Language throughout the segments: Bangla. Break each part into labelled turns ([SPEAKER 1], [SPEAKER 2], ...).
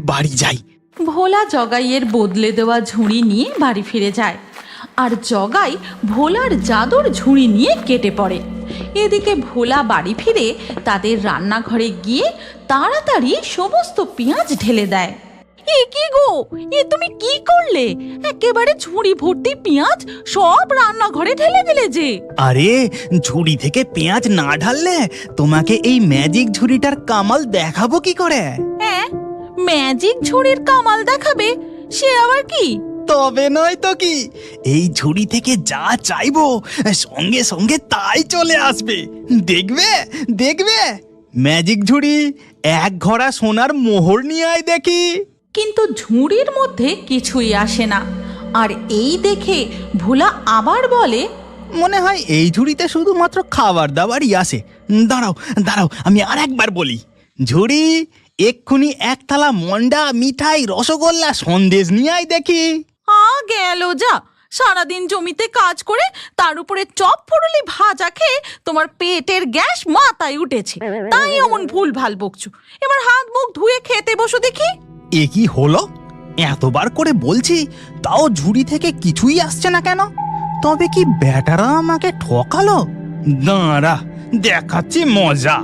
[SPEAKER 1] বাড়ি যাই।
[SPEAKER 2] ভোলা জগাইয়ের বদলে দেওয়া ঝুড়ি নিয়ে বাড়ি ফিরে যায়, আর জগাই ভোলার জাদুর ঝুড়ি নিয়ে কেটে পড়ে। এদিকে ভোলা বাড়ি ফিরে তাদের রান্নাঘরে গিয়ে তাড়াতাড়ি সমস্ত পেঁয়াজ ঢেলে দেয়। এ কি গো, এ তুমি কি করলে? একেবারে ঝুড়ি ভর্তি পেঁয়াজ সব রান্নাঘরে ঢেলে দিলে যে।
[SPEAKER 1] আরে ঝুড়ি থেকে পেঁয়াজ না ঢাললে তোমাকে এই ম্যাজিক ঝুড়িটার কামাল দেখাবো কি করে?
[SPEAKER 2] হ্যাঁ, ম্যাজিক ঝুড়ির কামাল দেখাবে? সে আবার কি?
[SPEAKER 1] তবে নয় তো কি, এই ঝুড়ি থেকে যা চাইবো সঙ্গে সঙ্গে তাই চলে আসবে। দেখবে দেখবে, ম্যাজিক ঝুড়ি, এক ঘড়া সোনার মোহর নিয়ে আয় দেখি।
[SPEAKER 2] কিন্তু ঝুড়ির মধ্যে কিছুই আসে না। আর এই দেখে ভোলা আবার বলে,
[SPEAKER 1] মনে হয় এই ঝুড়িতে শুধুমাত্র খাবার দাবারই আসে। দাঁড়াও দাঁড়াও, আমি আর একবার বলি, ঝুড়ি, এক্ষুনি এক থালা মন্ডা, মিঠাই, রসগোল্লা, সন্দেশ নিয়ে আয় দেখি।
[SPEAKER 2] গেল যা। সারাদিন জমিতে কাজ করে তার উপরে চপ ফুরুলি ভাজা খেয়ে তোমার পেটের গ্যাস মাথায় উঠেছে, তাই এমন ভুল ভাল বকছো। এবার হাত মুখ ধুয়ে খেতে বসো দেখি।
[SPEAKER 1] এ কি হলো? এতবার করে বলছি, তাও ঝুড়ি থেকে কিছুই আসছে না কেন? তবে কি ব্যাটারা আমাকে ঠকালো? দাঁড়া, দেখাচ্ছি মজা।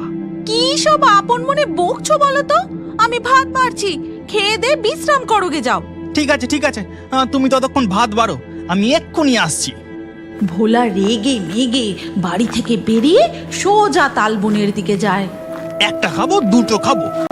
[SPEAKER 2] কি সব আপন মনে বকছো বলো তো? আমি ভাত বাড়ছি, খেয়ে দে বিশ্রাম করোগে যাও।
[SPEAKER 1] ঠিক আছে ঠিক আছে, তুমি ততক্ষণ ভাত বাড়ো, আমি এক্ষুনি আসছি।
[SPEAKER 2] ভোলা রেগে মেগে বাড়ি থেকে বেরিয়ে সোজা তালবনের দিকে যায়।
[SPEAKER 1] একটা খাবো, দুটো খাবো,